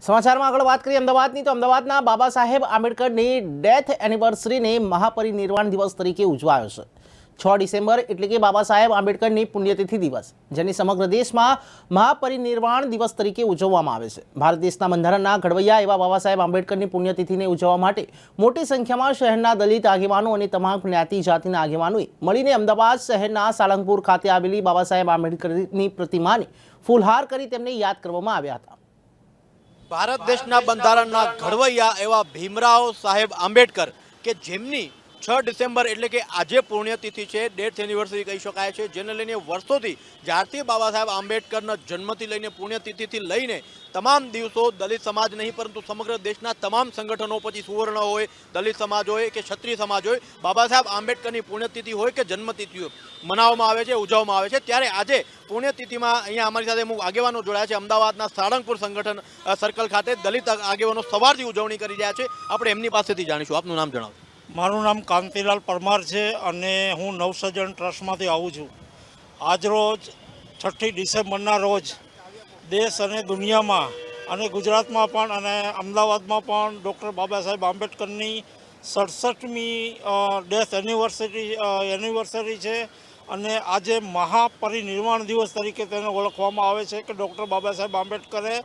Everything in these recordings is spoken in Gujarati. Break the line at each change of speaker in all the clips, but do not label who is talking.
સમાચારમાં આગળ વાત કરીએ અમદાવાદની તો અમદાવાદના બાબા સાહેબ આંબેડકરની ડેથ એનિવર્સરીને મહાપરિનિર્વાણ દિવસ તરીકે ઉજવાયો છે। 6 ડિસેમ્બર એટલે કે બાબા સાહેબ આંબેડકરની પુણ્યતિથિ દિવસ, જેની સમગ્ર દેશમાં મહાપરિનિર્વાણ દિવસ તરીકે ઉજવવામાં આવે છે। ભારત દેશના બંધારણના ઘડવૈયા એવા બાબા સાહેબ આંબેડકરની પુણ્યતિથિને ઉજવવા માટે મોટી સંખ્યામાં શહેરના દલિત આગેવાનો અને તમામ જ્ઞાતિ જાતિના આગેવાનોએ મળીને અમદાવાદ શહેરના સાળંગપુર ખાતે આવેલી બાબા સાહેબ આંબેડકરની પ્રતિમાને ફૂલહાર કરી તેમને યાદ કરવામાં આવ્યા હતા।
ભારત દેશના બંધારણના ઘડવૈયા એવા ભીમરાવ સાહેબ આંબેડકર કે જેમની 6 ડિસેમ્બર એટલે કે આજે પુણ્યતિથિ છે, ડેથ એનિવર્સરી કહી શકાય છે, જેને લઈને વર્ષોથી જ્યારથી બાબા સાહેબ આંબેડકરના જન્મથી લઈને પુણ્યતિથિથી લઈને તમામ દિવસો દલિત સમાજ નહીં પરંતુ સમગ્ર દેશના તમામ સંગઠનો, પછી સુવર્ણ હોય, દલિત સમાજ હોય કે ક્ષત્રિય સમાજ હોય, બાબા સાહેબ આંબેડકરની પુણ્યતિથિ હોય કે જન્મતિથિ હોય મનાવવામાં આવે છે, ઉજવવામાં આવે છે। ત્યારે આજે પુણ્યતિથિમાં અહીંયા અમારી સાથે અમુક આગેવાનો જોડાયા છે। અમદાવાદના સાળંગપુર સંગઠન સર્કલ ખાતે દલિત આગેવાનો સવારથી ઉજવણી કરી રહ્યા છે। આપણે એમની પાસેથી જાણીશું। આપનું નામ જણાવો।
મારું નામ કાંતિલાલ પરમાર છે અને હું નવસર્જન ટ્રસ્ટમાંથી આવું છું। આજરોજ 6 ડિસેમ્બરના રોજ દેશ અને દુનિયામાં અને ગુજરાતમાં પણ અને અમદાવાદમાં પણ ડૉક્ટર બાબા સાહેબ આંબેડકરની 67મી ડેથ એનિવર્સરી છે અને આજે મહાપરિનિર્વાણ દિવસ તરીકે તેને ઓળખવામાં આવે છે કે ડૉક્ટર બાબા સાહેબ આંબેડકરે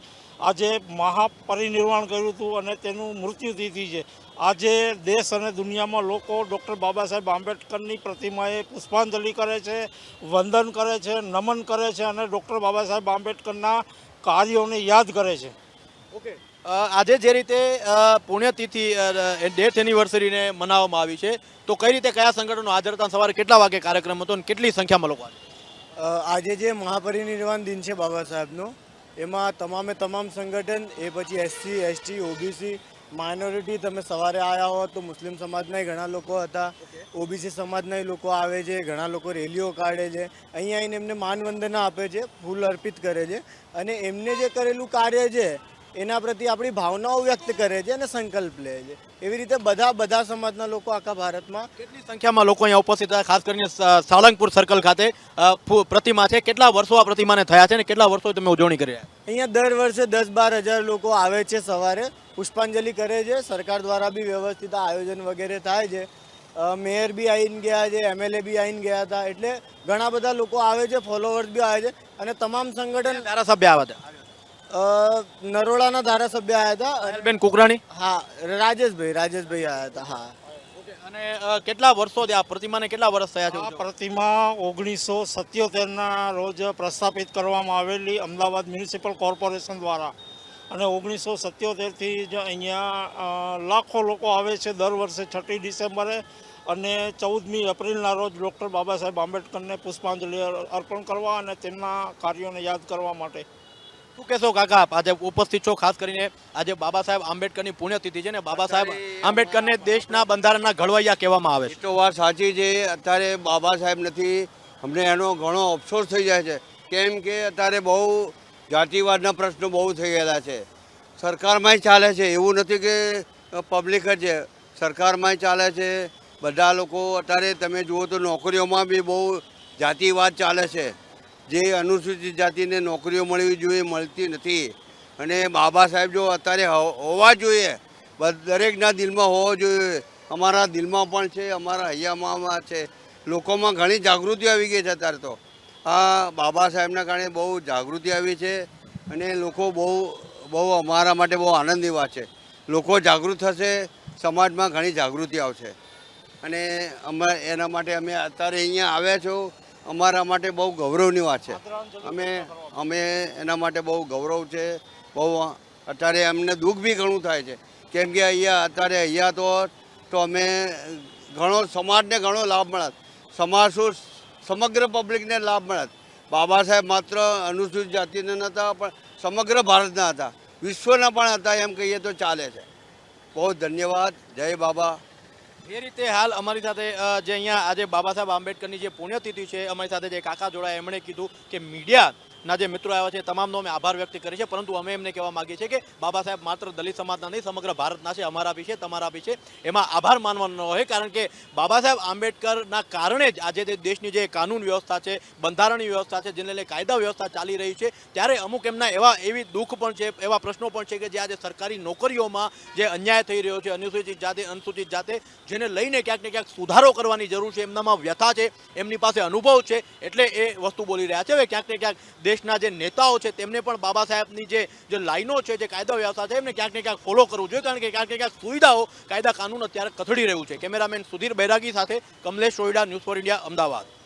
આજે મહાપરિનિર્વાણ કર્યું હતું અને તેનું મૃત્યુતિથિ છે। આજે દેશ અને દુનિયામાં લોકો ડૉક્ટર બાબા સાહેબ આંબેડકરની પ્રતિમાએ પુષ્પાંજલિ કરે છે, વંદન કરે છે, નમન કરે છે અને ડૉક્ટર બાબા સાહેબ આંબેડકરના કાર્યોને યાદ કરે છે।
ઓકે, આજે જે રીતે પુણ્યતિથિ ડેથ એનિવર્સરીને મનાવવામાં આવી છે, તો કઈ રીતે કયા સંગઠનો હાજર હતા, સવારે કેટલા વાગે કાર્યક્રમ હતો અને કેટલી સંખ્યામાં લોકો
આજે જે મહાપરિનિર્વાણ દિન છે બાબા સાહેબનો, એમાં તમામ સંગઠન, એ પછી SC ST OBC માઇનોરિટી, તમે સવારે આવ્યા હો તો મુસ્લિમ સમાજના ઘણા લોકો હતા, OBC સમાજના લોકો આવે છે, ઘણા લોકો રેલીઓ કાઢે છે, અહીંયા આવીને એમને માનવંદના આપે છે, ફૂલ અર્પિત કરે છે અને એમને જે કરેલું કાર્ય છે એના પ્રતિ આપણી ભાવનાઓ વ્યક્ત કરે છે અને સંકલ્પ લે છે। એવી રીતે બધા સમાજના લોકો આખા ભારતમાં
કેટલી સંખ્યામાં લોકો અહીંયા ઉપસ્થિત હતા? ખાસ કરીને સાળંગપુર સર્કલ ખાતે પ્રતિમા છે, કેટલા વર્ષો આ પ્રતિમાને થયા છે અને કેટલા વર્ષો તમે ઉજવણી કરી રહ્યા?
અહીંયા દર વર્ષે 10-12 હજાર લોકો આવે છે, સવારે પુષ્પાંજલિ કરે છે। સરકાર દ્વારા બી વ્યવસ્થિત આયોજન વગેરે થાય છે। મેયર બી આવીને ગયા છે, MLA બી આવીને ગયા હતા, એટલે ઘણા બધા લોકો આવે છે, ફોલોવર્સ બી આવે છે અને તમામ સંગઠન
ધારાસભ્ય આવ્યા હતા।
નરોડાના ધારાસભ્ય આવ્યા હતા,
બેન કુકરાણી,
હા, રાજેશભાઈ આવ્યા હતા, હા।
અને કેટલા વર્ષોથી આ પ્રતિમાને કેટલા વર્ષ થયા છે?
આ પ્રતિમા 1977ના રોજ પ્રસ્થાપિત કરવામાં આવેલી અમદાવાદ મ્યુનિસિપલ કોર્પોરેશન દ્વારા અને 1977થી જ અહીંયા લાખો લોકો આવે છે દર વર્ષે 6 ડિસેમ્બરે અને 14મી એપ્રિલના રોજ ડૉક્ટર બાબા સાહેબ આંબેડકરને પુષ્પાંજલિ અર્પણ કરવા અને તેમના કાર્યોને યાદ કરવા માટે।
શું કહેશો કાકા, આજે ઉપસ્થિત છો? ખાસ કરીને આજે બાબા સાહેબ આંબેડકરની પુણ્યતિથિ છે ને, બાબા સાહેબ આંબેડકરને દેશના બંધારણના ઘડવૈયા કહેવામાં આવે છે।
તો વાત સાચી છે। અત્યારે બાબા સાહેબ નથી, અમને એનો ઘણો અફસોસ થઈ જાય છે, કેમ કે અત્યારે બહુ જાતિવાદના પ્રશ્નો બહુ થઈ ગયેલા છે। સરકારમાંય ચાલે છે, એવું નથી કે પબ્લિક જ છે, સરકારમાંય ચાલે છે। બધા લોકો અત્યારે તમે જુઓ તો નોકરીઓમાં બી બહુ જાતિવાદ ચાલે છે। જે અનુસૂચિત જાતિને નોકરીઓ મળવી જોઈએ, મળતી નથી। અને બાબા સાહેબ જો અત્યારે હોવા જોઈએ, દરેકના દિલમાં હોવો જોઈએ। અમારા દિલમાં પણ છે, અમારા હૈયામાં છે, લોકોમાં ઘણી જાગૃતિ આવી ગઈ છે અત્યારે તો। આ બાબા સાહેબના કારણે બહુ જાગૃતિ આવી છે અને લોકો બહુ અમારા માટે બહુ આનંદની વાત છે। લોકો જાગૃત થશે, સમાજમાં ઘણી જાગૃતિ આવશે અને એના માટે અમે અત્યારે અહીંયા આવ્યા છો, અમારા માટે બહુ ગૌરવની વાત છે। અમે એના માટે બહુ ગૌરવ છે, બહુ અત્યારે અમને દુઃખ બી ઘણું થાય છે, કેમ કે અહીંયા તો અમે ઘણો સમાજને ઘણો લાભ મળત, સમાજ શું સમગ્ર પબ્લિકને લાભ મળત। બાબા સાહેબ માત્ર અનુસૂચિત જાતિના નહોતા, પણ સમગ્ર ભારતના હતા, વિશ્વના પણ હતા, એમ કહીએ તો ચાલે છે। બહુ ધન્યવાદ, જય બાબા।
એ રીતે હાલ અમારી સાથે જે અહીંયા આજે બાબા સાહેબ આંબેડકરની જે પુણ્યતિથિ છે, અમારી સાથે જે કાકા જોડાયા, એમણે કીધું કે મીડિયા ના જે મિત્રો આવ્યા છે તમામનો અમે આભાર વ્યક્ત કરીએ છીએ, પરંતુ અમે એમને કહેવા માંગીએ છીએ કે બાબા સાહેબ માત્ર દલિત સમાજના નહીં, સમગ્ર ભારતના છે, અમારા બી છે, તમારા બી છે, એમાં આભાર માનવાનો ન હોય, કારણ કે બાબા સાહેબ આંબેડકરના કારણે જ આજે તે દેશની જે કાનૂન વ્યવસ્થા છે, બંધારણીય વ્યવસ્થા છે, જેને લઈને કાયદા વ્યવસ્થા ચાલી રહી છે, ત્યારે અમુક એમના એવી દુઃખ પણ છે, એવા પ્રશ્નો પણ છે કે જે આજે સરકારી નોકરીઓમાં જે અન્યાય થઈ રહ્યો છે, અનુસૂચિત જાતે જેને લઈને ક્યાંક ને ક્યાંક સુધારો કરવાની જરૂર છે, એમનામાં વ્યથા છે, એમની પાસે અનુભવ છે, એટલે એ વસ્તુ બોલી રહ્યા છે. હવે ક્યાંક ને ક્યાંક દેશના જે નેતાઓ છે તેમને પણ બાબા સાહેબની જે લાઈનો છે, જે કાયદા વ્યવસ્થા છે, એમને ક્યાંક ને ક્યાંક ફોલો કરવું જોઈએ, કારણ કે ક્યાંક ને ક્યાંક સુવિધાઓ, કાયદા કાનૂન અત્યારે કથળી રહ્યું છે. કેમેરામેન સુધીર બૈરાગી સાથે Kamlesh Soyda, News for India, Ahmedabad.